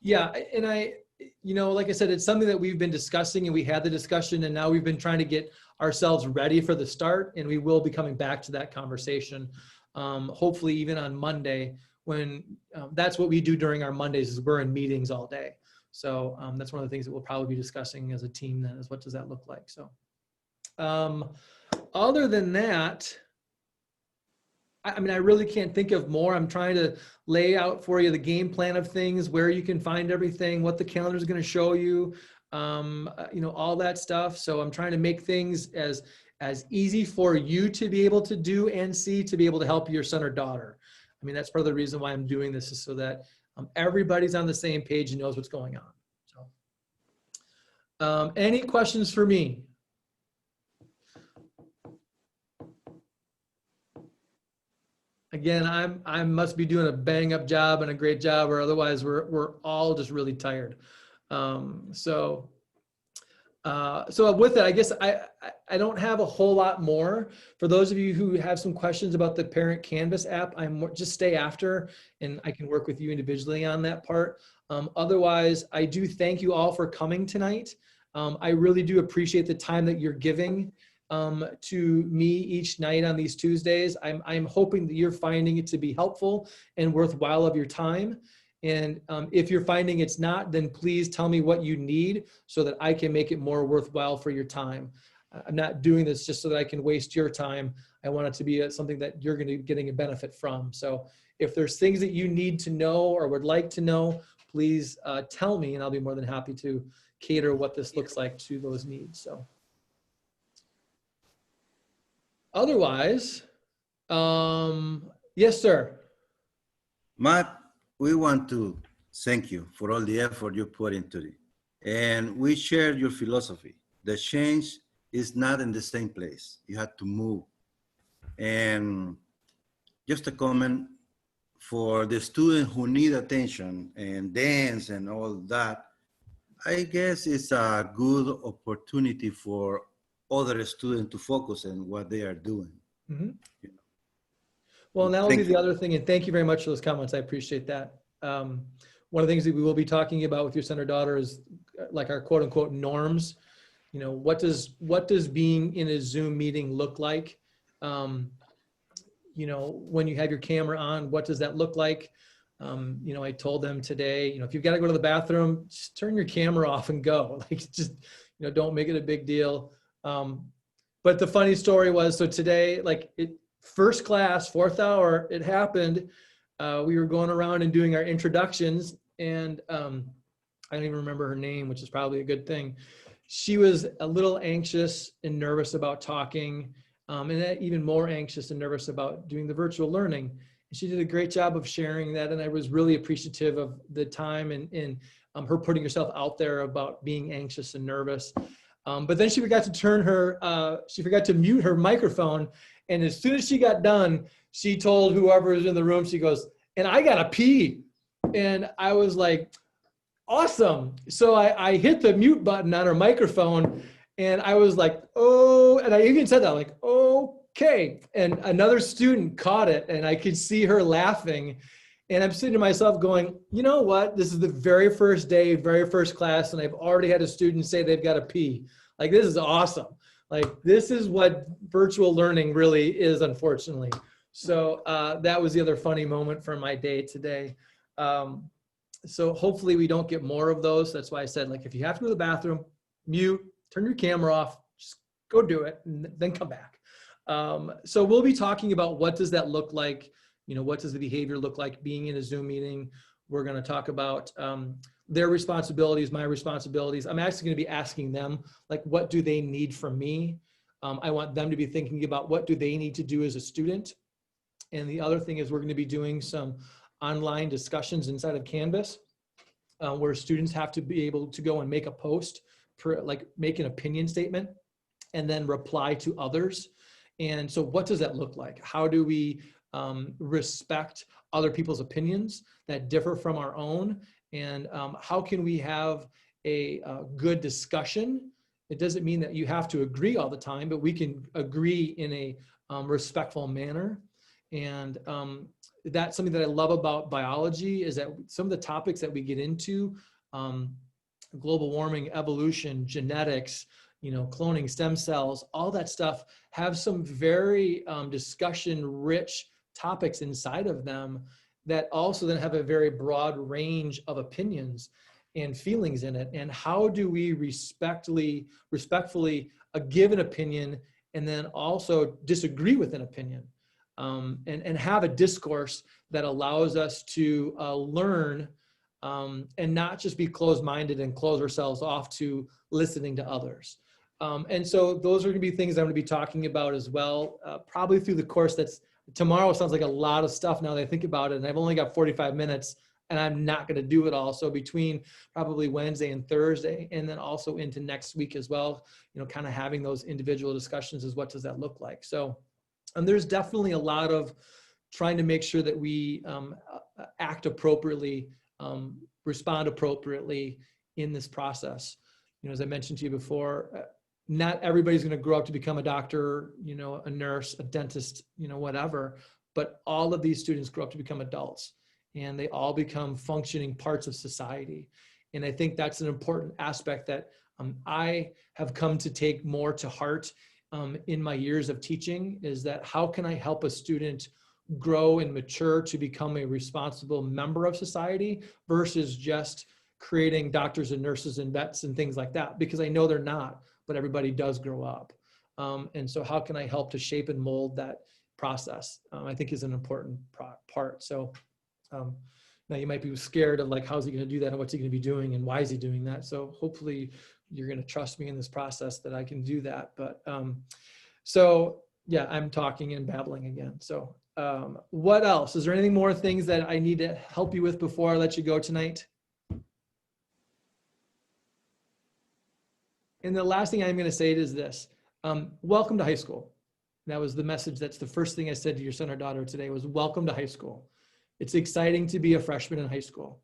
Yeah, and like I said, it's something that we've been discussing and we had the discussion and now we've been trying to get ourselves ready for the start and we will be coming back to that conversation, hopefully even on Monday when that's what we do during our Mondays is we're in meetings all day. So that's one of the things that we'll probably be discussing as a team then is what does that look like? So other than that, I mean, I really can't think of more. I'm trying to lay out for you the game plan of things, where you can find everything, what the calendar is going to show you, all that stuff. So I'm trying to make things as easy for you to be able to do and see to be able to help your son or daughter. I mean, that's part of the reason why I'm doing this is so that everybody's on the same page and knows what's going on. So any questions for me? Again, I must be doing a bang up job and a great job, or otherwise we're all just really tired. So with it, I guess I don't have a whole lot more. For those of you who have some questions about the Parent Canvas app, just stay after and I can work with you individually on that part. Otherwise, I do thank you all for coming tonight. I really do appreciate the time that you're giving to me each night on these Tuesdays. I'm hoping that you're finding it to be helpful and worthwhile of your time. And if you're finding it's not, then please tell me what you need so that I can make it more worthwhile for your time. I'm not doing this just so that I can waste your time. I want it to be something that you're going to be getting a benefit from. So if there's things that you need to know or would like to know, please tell me and I'll be more than happy to cater what this looks like to those needs. So otherwise, yes, sir. Matt, we want to thank you for all the effort you put into it. And we share your philosophy. The change is not in the same place. You have to move. And just a comment for the students who need attention and dance and all that, I guess it's a good opportunity for other students to focus on what they are doing. Mm-hmm. Well, and that will be the other thing, and thank you very much for those comments. I appreciate that. One of the things that we will be talking about with your son or daughter is like our quote unquote norms. What does being in a Zoom meeting look like? When you have your camera on, what does that look like? I told them today, if you've got to go to the bathroom, just turn your camera off and go. Like, just, don't make it a big deal. But the funny story was, so today, first class, 4th hour, it happened. We were going around and doing our introductions, and I don't even remember her name, which is probably a good thing. She was a little anxious and nervous about talking, and even more anxious and nervous about doing the virtual learning. And she did a great job of sharing that, and I was really appreciative of the time and her putting herself out there about being anxious and nervous. But then she forgot to she forgot to mute her microphone. And as soon as she got done, she told whoever was in the room, she goes, "And I got to pee." And I was like, awesome. So I hit the mute button on her microphone and I was like, oh, and I even said that, like, okay. And another student caught it and I could see her laughing. And I'm sitting to myself going, you know what? This is the very first day, very first class, and I've already had a student say they've got to pee. Like, this is awesome. Like, this is what virtual learning really is, unfortunately. So that was the other funny moment from my day today. So hopefully we don't get more of those. That's why I said, like, if you have to go to the bathroom, mute, turn your camera off, just go do it and then come back. So we'll be talking about what does that look like? You know, what does the behavior look like being in a Zoom meeting? We're going to talk about their responsibilities, my responsibilities. I'm actually going to be asking them, like, what do they need from me? I want them to be thinking about what do they need to do as a student. And the other thing is we're going to be doing some online discussions inside of Canvas where students have to be able to go and make a post, like make an opinion statement and then reply to others. And so what does that look like? How do we respect other people's opinions that differ from our own? And how can we have a good discussion? It doesn't mean that you have to agree all the time, but we can agree in a respectful manner. And that's something that I love about biology is that some of the topics that we get into, global warming, evolution, genetics, you know, cloning, stem cells, all that stuff have some very discussion-rich topics inside of them that also then have a very broad range of opinions and feelings in it. And how do we respectfully give an opinion and then also disagree with an opinion? And have a discourse that allows us to learn and not just be closed-minded and close ourselves off to listening to others. And so those are going to be things I'm going to be talking about as well, probably through the course. Tomorrow sounds like a lot of stuff now that I think about it, and I've only got 45 minutes and I'm not going to do it all. So between probably Wednesday and Thursday, and then also into next week as well, you know, kind of having those individual discussions is what does that look like? So there's definitely a lot of trying to make sure that we act appropriately, respond appropriately in this process. You know, as I mentioned to you before, not everybody's going to grow up to become a doctor, you know, a nurse, a dentist, you know, whatever, but all of these students grow up to become adults and they all become functioning parts of society. And I think that's an important aspect that I have come to take more to heart in my years of teaching, is that how can I help a student grow and mature to become a responsible member of society versus just creating doctors and nurses and vets and things like that, because I know they're not, but everybody does grow up. And so how can I help to shape and mold that process, I think is an important part. So now you might be scared of like, how's he going to do that and what's he going to be doing and why is he doing that? So hopefully you're going to trust me in this process that I can do that. But so yeah, I'm talking and babbling again. So what else? Is there anything more things that I need to help you with before I let you go tonight? And the last thing I'm going to say is this. Welcome to high school. That was the message. That's the first thing I said to your son or daughter today was welcome to high school. It's exciting to be a freshman in high school.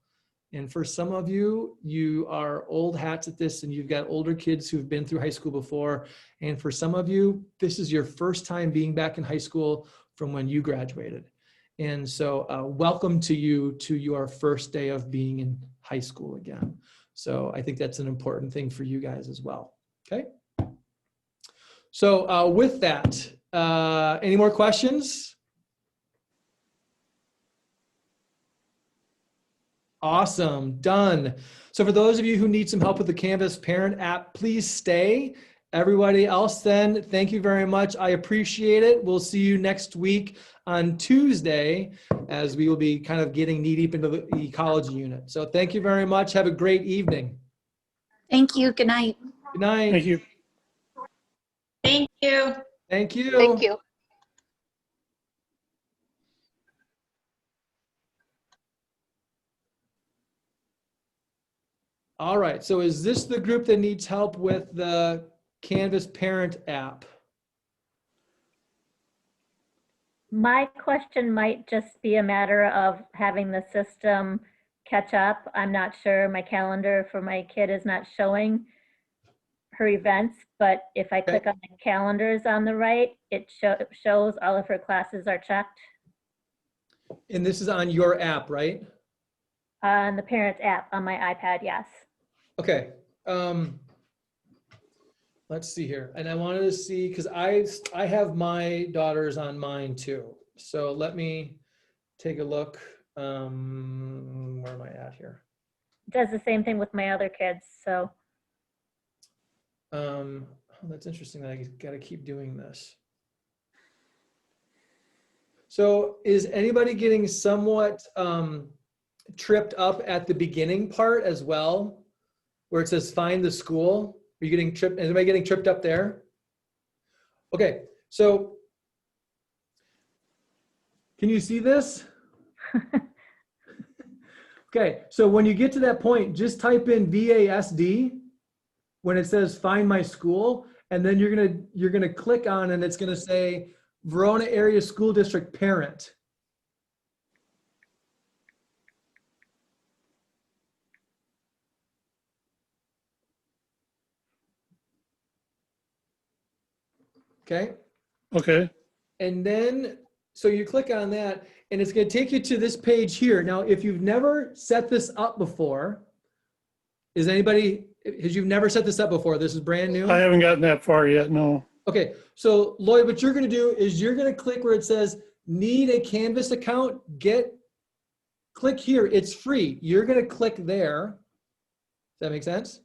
And for some of you, you are old hats at this and you've got older kids who've been through high school before. And for some of you, this is your first time being back in high school from when you graduated. And so welcome to you to your first day of being in high school again. So I think that's an important thing for you guys as well. Okay. So with that, any more questions? Awesome, done. So for those of you who need some help with the Canvas Parent app, please stay. Everybody else then, thank you very much. I appreciate it. We'll see you next week on Tuesday as we will be kind of getting knee deep into the ecology unit. So thank you very much. Have a great evening. Thank you. Good night. Good night. Thank you. Thank you. Thank you. Thank you. All right, so is this the group that needs help with the Canvas Parent app? My question might just be a matter of having the system catch up. I'm not sure. My calendar for my kid is not showing her events, but if I click on the calendars on the right, it shows all of her classes are checked And this is on your app, right? on the parent app on my iPad, yes. Okay. Let's see here. And I wanted to see, because I have my daughters on mine too. So let me take a look. Where am I at here? Does the same thing with my other kids, so. Oh, that's interesting that I got to keep doing this. So is anybody getting somewhat tripped up at the beginning part as well, where it says find the school? Are you getting tripped? Is anybody getting tripped up there? Okay, so can you see this? Okay, so when you get to that point, just type in VASD when it says find my school, and then you're gonna click on, and it's gonna say Verona Area School District Parent. Okay. Okay. And then, so you click on that and it's going to take you to this page here. Now, if you've never set this up before, has you've never set this up before? This is brand new? I haven't gotten that far yet, no. Okay, so Lloyd, what you're going to do is you're going to click where it says need a Canvas account, click here, it's free. You're going to click there. Does that make sense?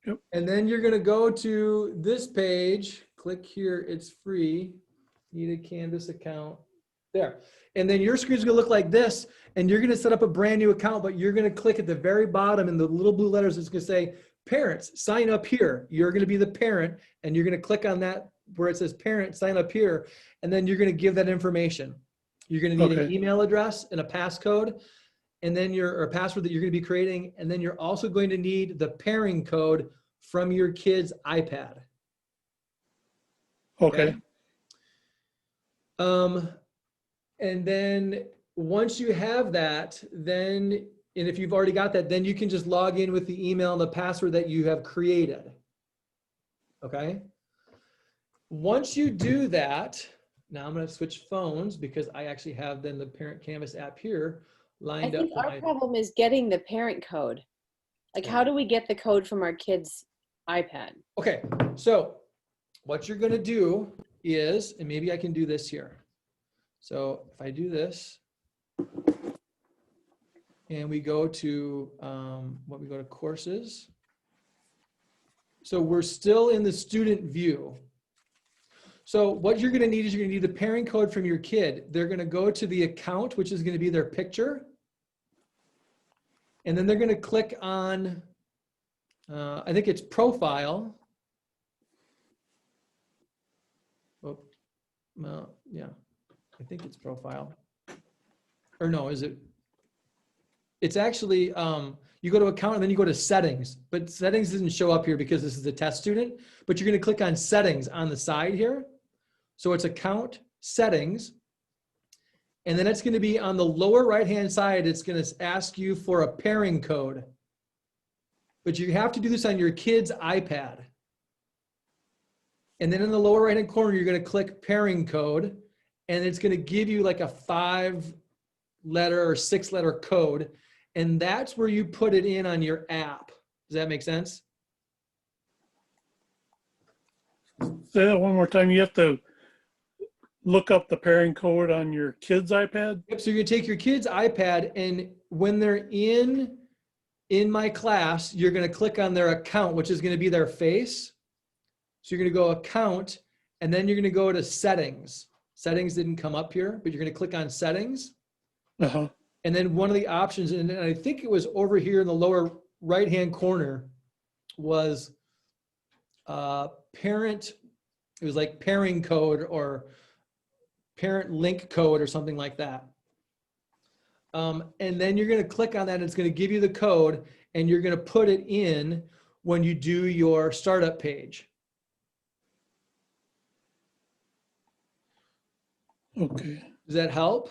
Yep. And then you're going to go to this page, click here, it's free, need a Canvas account, there. And then your screen's going to look like this, and you're going to set up a brand new account, but you're going to click at the very bottom in the little blue letters, it's going to say parents, sign up here. You're going to be the parent, and you're going to click on that where it says parent, sign up here, and then you're going to give that information. You're going to need an Okay. email address and a passcode, and then or a password that you're going to be creating, and then you're also going to need the pairing code from your kid's iPad. Okay. And then once you have that, and if you've already got that, then you can just log in with the email and the password that you have created. Okay. Once you do that, now I'm going to switch phones because I actually have then the Parent Canvas app here lined I up. think our problem is getting the parent code. Like, how do we get the code from our kid's iPad? Okay, so what you're going to do is, and maybe I can do this here. So if I do this, and we go to we go to courses. So we're still in the student view. So what you're going to need is you're going to need the pairing code from your kid. They're going to go to the account, which is going to be their picture. And then they're going to click on, I think it's profile. Oh, well, yeah, I think it's profile. Or no, is it? It's actually, you go to account and then you go to settings, but settings doesn't show up here because this is a test student, but you're going to click on settings on the side here. So it's account settings. And then it's going to be on the lower right-hand side, it's going to ask you for a pairing code. But you have to do this on your kid's iPad. And then in the lower right-hand corner, you're going to click pairing code, and it's going to give you like a 5-letter or 6-letter code. And that's where you put it in on your app. Does that make sense? Say that one more time. You have to look up the pairing code on your kid's iPad? Yep, so you're gonna take your kid's iPad, and when they're in my class, you're gonna click on their account, which is gonna be their face. So you're gonna go account, and then you're gonna go to settings. Settings didn't come up here, but you're gonna click on settings. Uh-huh. And then one of the options, and I think it was over here in the lower right-hand corner, was parent, it was like pairing code or parent link code or something like that. And then you're going to click on that and it's going to give you the code and you're going to put it in when you do your startup page. Okay. Does that help?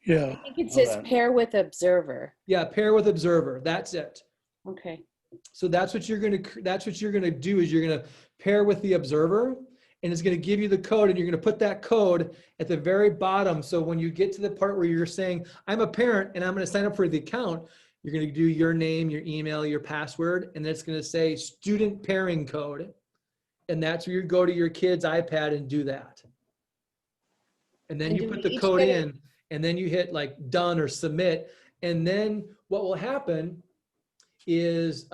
Yeah. I think it says pair with observer. Yeah, pair with observer. That's it. Okay. So that's what you're going to do is you're going to pair with the observer and it's going to give you the code and you're going to put that code at the very bottom. So when you get to the part where you're saying, I'm a parent and I'm going to sign up for the account, you're going to do your name, your email, your password, and it's going to say student pairing code. And that's where you go to your kid's iPad and do that. And then And you do put we the each code get in and then you hit like done or submit. And then what will happen is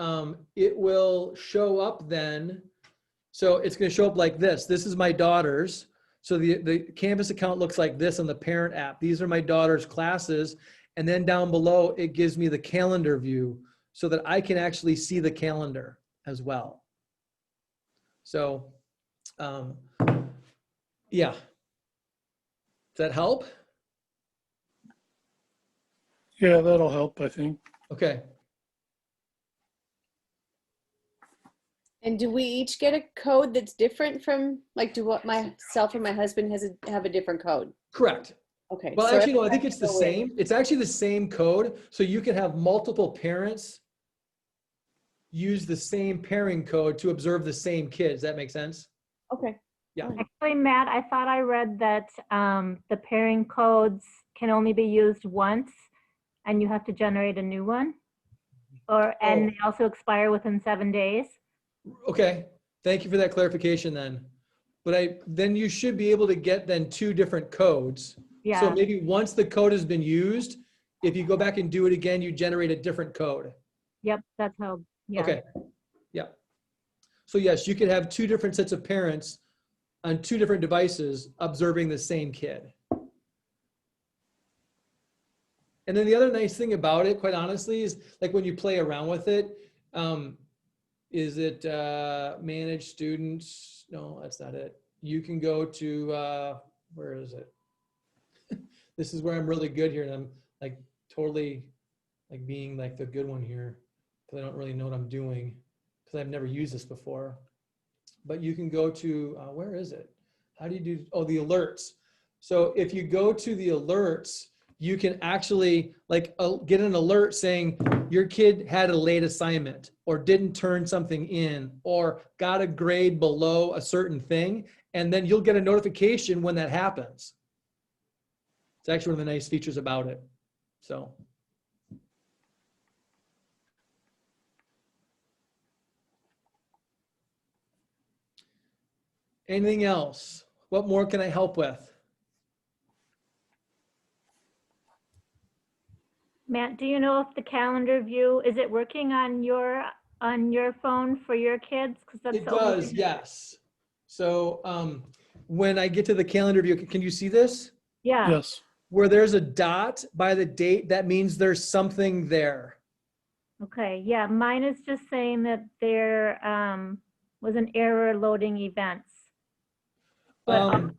it will show up then. So it's going to show up like this. This is my daughter's. So the Canvas account looks like this on the parent app. These are my daughter's classes. And then down below, it gives me the calendar view so that I can actually see the calendar as well. So, yeah. Does that help? Yeah, that'll help, I think. Okay. And do we each get a code that's different from, like, do what myself or my husband have a different code? Correct. Okay. Well, so actually, no, I everybody think it's the can go in. same. It's actually the same code. So you can have multiple parents use the same pairing code to observe the same kids. Does that make sense? Okay. Yeah. Actually, Matt, I thought I read that the pairing codes can only be used once and you have to generate a new one. And they also expire within 7 days. Okay. Thank you for that clarification then. But then you should be able to get then 2 different codes. Yeah. So maybe once the code has been used, if you go back and do it again, you generate a different code. Yep, that's how, yeah. Okay. Yeah. So yes, you could have 2 different sets of parents on 2 different devices observing the same kid. And then the other nice thing about it, quite honestly, is like when you play around with it, is it manage students? No, that's not it. You can go to, where is it? This is where I'm really good here. And I'm like totally like being like the good one here because I don't really know what I'm doing because I've never used this before. But you can go to, where is it? How do you do, oh, the alerts. So if you go to the alerts, you can actually like get an alert saying your kid had a late assignment or didn't turn something in or got a grade below a certain thing. And then you'll get a notification when that happens. It's actually one of the nice features about it. So. Anything else? What more can I help with? Matt, do you know if the calendar view, is it working on your phone for your kids? Because that's It the only does, thing- yes. So when I get to the calendar view, can you see this? Yeah. Yes. Where there's a dot by the date, that means there's something there. Okay. Yeah. Mine is just saying that there was an error loading events. But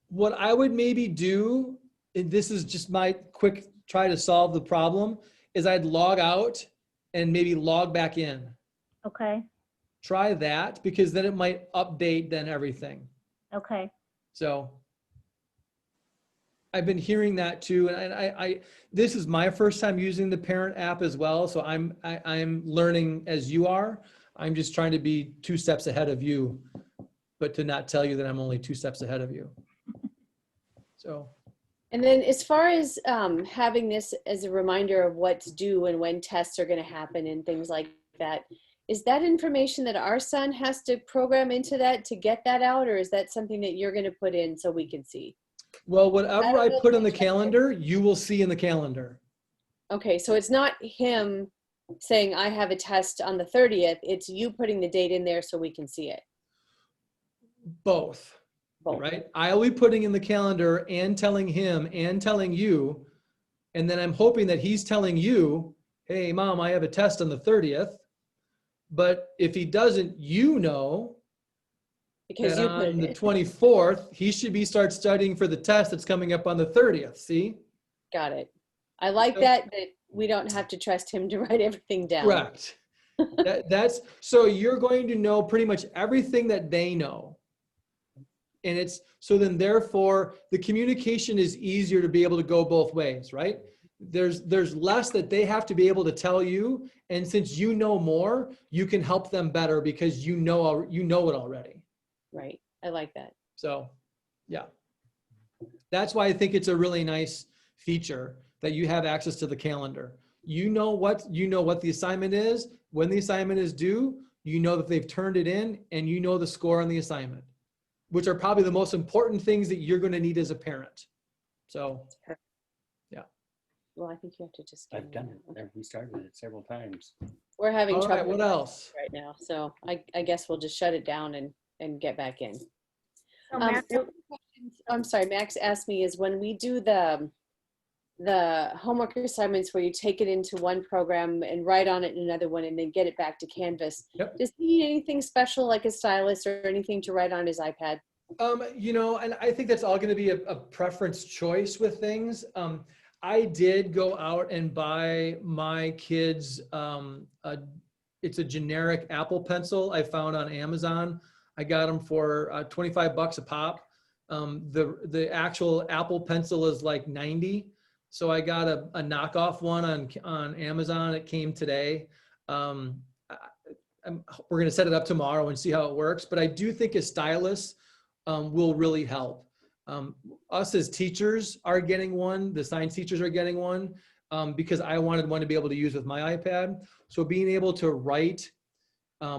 What I would maybe do, and this is just my quick try to solve the problem, is I'd log out and maybe log back in. okay. Try that because then it might update then everything. Okay. So I've been hearing that too, and I this is my first time using the parent app as well, so I'm learning as you are. I'm just trying to be 2 steps ahead of you, but to not tell you that I'm only 2 steps ahead of you. So. And then as far as having this as a reminder of what's due and when tests are going to happen and things like that, is that information that our son has to program into that to get that out, or is that something that you're going to put in so we can see? Well, whatever I don't know put if in the I checked it. calendar, you will see in the calendar. Okay, so it's not him saying I have a test on the 30th. It's you putting the date in there so we can see it. Both, Both. right? I'll be putting in the calendar and telling him and telling you, and then I'm hoping that he's telling you, hey, Mom, I have a test on the 30th. But if he doesn't, you know, Because that you put on it the in. 24th, he should be start studying for the test that's coming up on the 30th. See? Got it. I like So- that we don't have to trust him to write everything down. Correct. That's so you're going to know pretty much everything that they know. And it's so then therefore the communication is easier to be able to go both ways, right? There's less that they have to be able to tell you. And since you know more, you can help them better because you know it already. Right. I like that. So yeah. That's why I think it's a really nice feature that you have access to the calendar. You know what the assignment is, when the assignment is due, you know that they've turned it in, and you know the score on the assignment, which are probably the most important things that you're going to need as a parent. So, yeah. Well, I think you have to just. I've done it. We started it several times. We're having All trouble right, what else? right now, so I guess we'll just shut it down and get back in. So Matt, I'm sorry, Max asked me is when we do the homework assignments where you take it into one program and write on it in another one and then get it back to Canvas. Yep. Does he need anything special like a stylus or anything to write on his iPad? And I think that's all going to be a preference choice with things. I did go out and buy my kids, it's a generic Apple pencil I found on Amazon. I got them for $25 a pop. The actual Apple pencil is like 90. So I got a knockoff one on Amazon. It came today. We're going to set it up tomorrow and see how it works. But I do think a stylus will really help. Us as teachers are getting one. The science teachers are getting one because I wanted one to be able to use with my iPad. So being able to write,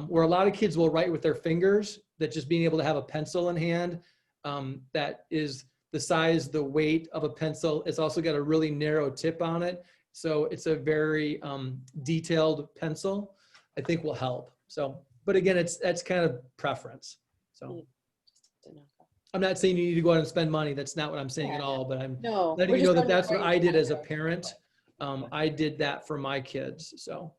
where a lot of kids will write with their fingers, that just being able to have a pencil in hand that is the size, the weight of a pencil. It's also got a really narrow tip on it. So it's a very detailed pencil, I think will help. So, but again, that's kind of preference. So I'm not saying you need to go out and spend money. That's not what I'm saying at all, but I'm letting you know that that's what I did as a parent. I did that for my kids. So,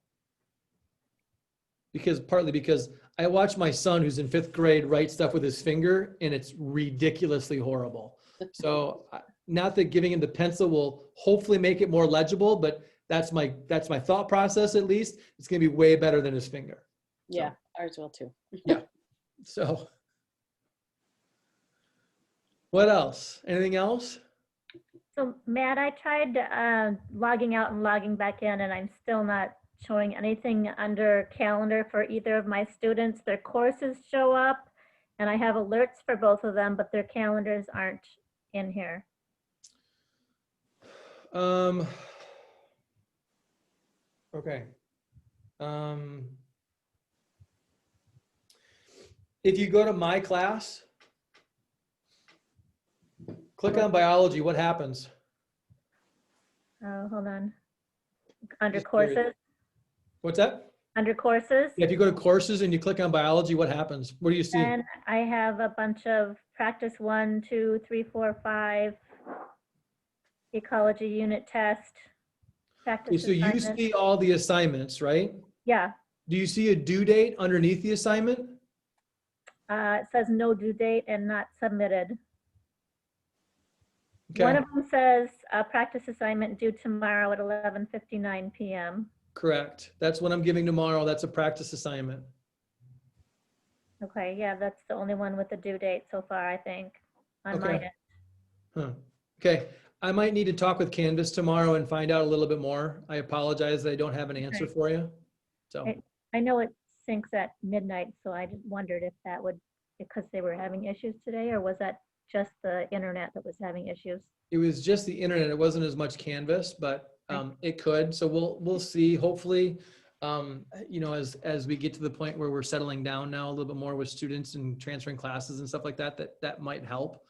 partly because I watched my son who's in 5th grade write stuff with his finger and it's ridiculously horrible. So not that giving him the pencil will hopefully make it more legible, but that's my thought process at least. It's going to be way better than his finger. Yeah, ours will too. Yeah. So what else? Anything else? So Matt, I tried logging out and logging back in, and I'm still not showing anything under calendar for either of my students. Their courses show up, and I have alerts for both of them, but their calendars aren't in here. Okay. If you go to my class, click on biology, what happens? Oh, hold on. Under Just curious. courses? What's that? Under courses? If you go to courses and you click on biology, what happens? What do you see? And I have a bunch of practice 1, 2, 3, 4, 5, ecology unit test, practice Okay, so you assignment. see all the assignments, right? Yeah, Do you see a due date underneath the assignment? it says no due date and not submitted. Okay, One of them says practice assignment due tomorrow at 11:59 p.m. correct. That's what I'm giving tomorrow. That's a practice assignment. Okay, yeah, that's the only one with the due date so far, I think, on my Okay. end. Huh. Okay, I might need to talk with Canvas tomorrow and find out a little bit more. I apologize that I don't have an answer Okay. for you. So, I know it syncs at midnight, so I just wondered if that would, because they were having issues today, or was that just the internet that was having issues? it was just the internet. It wasn't as much Canvas, but it could. So we'll see. Hopefully, as we get to the point where we're settling down now a little bit more with students and transferring classes and stuff like that, that might help.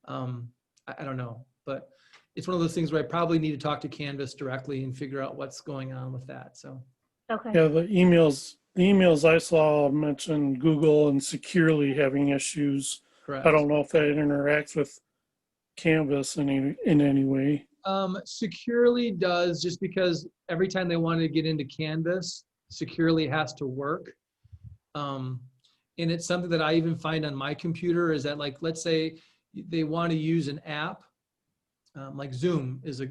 I don't know, but it's one of those things where I probably need to talk to Canvas directly and figure out what's going on with that. So, Okay. Yeah, the emails I saw mentioned Google and securely having issues. correct. I don't know if that interacts with Canvas in any way. Securely does, just because every time they want to get into Canvas, Securely has to work. And And it's something that I even find on my computer is that, like, let's say they want to use an app, like Zoom is a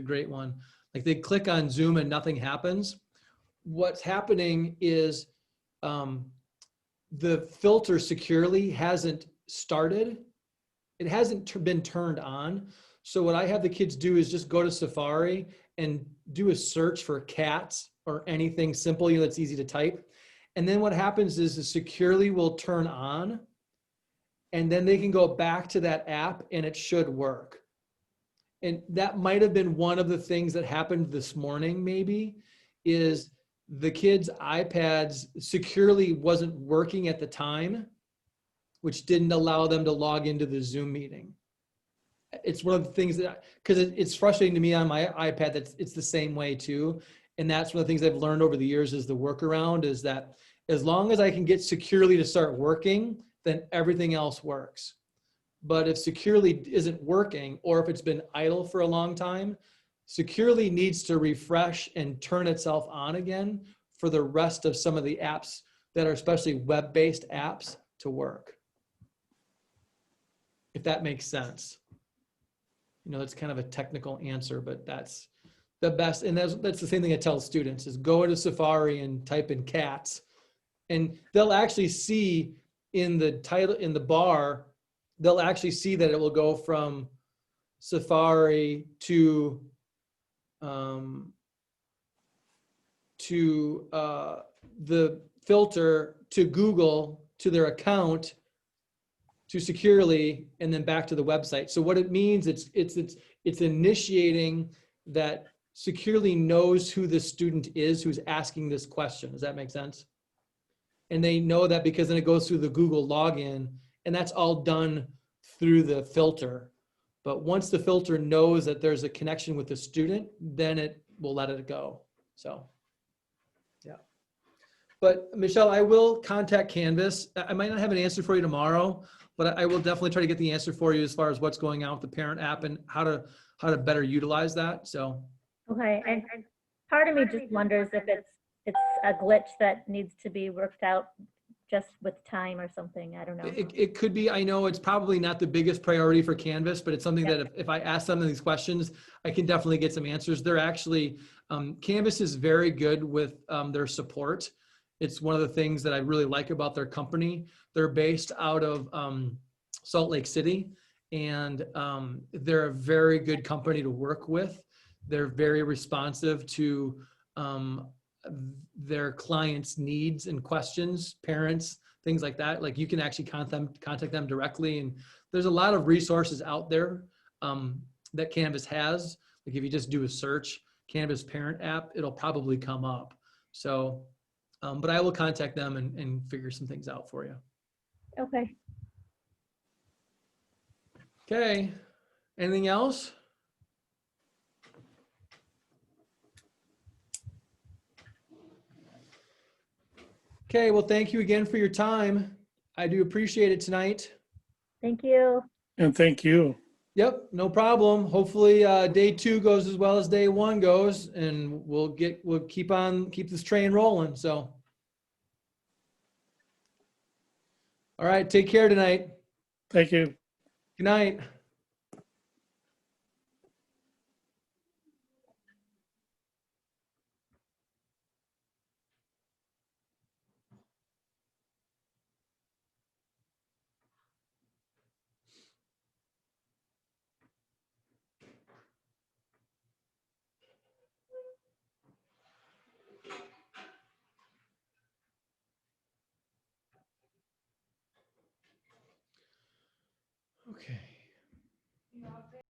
great one. Like they click on Zoom and nothing happens. What's happening is the filter securely hasn't started. It hasn't been turned on. So what I have the kids do is just go to Safari and do a search for cats or anything simple, that's easy to type. And then what happens is the securely will turn on, and then they can go back to that app and it should work. And that might have been one of the things that happened this morning, maybe, is the kids' iPads securely wasn't working at the time, which didn't allow them to log into the Zoom meeting. It's one of the things that, because it's frustrating to me on my iPad that it's the same way too. And that's one of the things I've learned over the years is the workaround is that as long as I can get securely to start working, then everything else works. But if securely isn't working, or if it's been idle for a long time, securely needs to refresh and turn itself on again for the rest of some of the apps that are especially web-based apps to work. If that makes sense. It's kind of a technical answer, but that's the best. And that's the same thing I tell students is go to Safari and type in cats, and they'll actually see in the title, in the bar, they'll actually see that it will go from Safari to the filter, to Google, to their account, to securely, and then back to the website. So what it means, it's initiating that securely knows who the student is who's asking this question. Does that make sense? And they know that because then it goes through the Google login, and that's all done through the filter. But once the filter knows that there's a connection with the student, then it will let it go. So, yeah. But Michelle, I will contact Canvas. I might not have an answer for you tomorrow, but I will definitely try to get the answer for you as far as what's going on with the parent app and how to better utilize that. So. Okay, and part of me just wonders if it's a glitch that needs to be worked out just with time or something. I don't know. It could be. I know it's probably not the biggest priority for Canvas, but it's something that if I ask some of these questions, I can definitely get some answers. They're actually, Canvas is very good with their support. It's one of the things that I really like about their company. They're based out of Salt Lake City, and they're a very good company to work with. They're very responsive to their clients' needs and questions, parents, things like that. Like you can actually contact them directly. And there's a lot of resources out there that Canvas has. Like if you just do a search, Canvas parent app, it'll probably come up. So, but I will contact them and figure some things out for you. Okay. Okay. Anything else? Okay, well, thank you again for your time. I do appreciate it tonight. Thank you. And thank you. Yep, no problem. Hopefully day 2 goes as well as day 1 goes, and we'll keep this train rolling. So, all right, take care tonight. Thank you. Good night. Okay.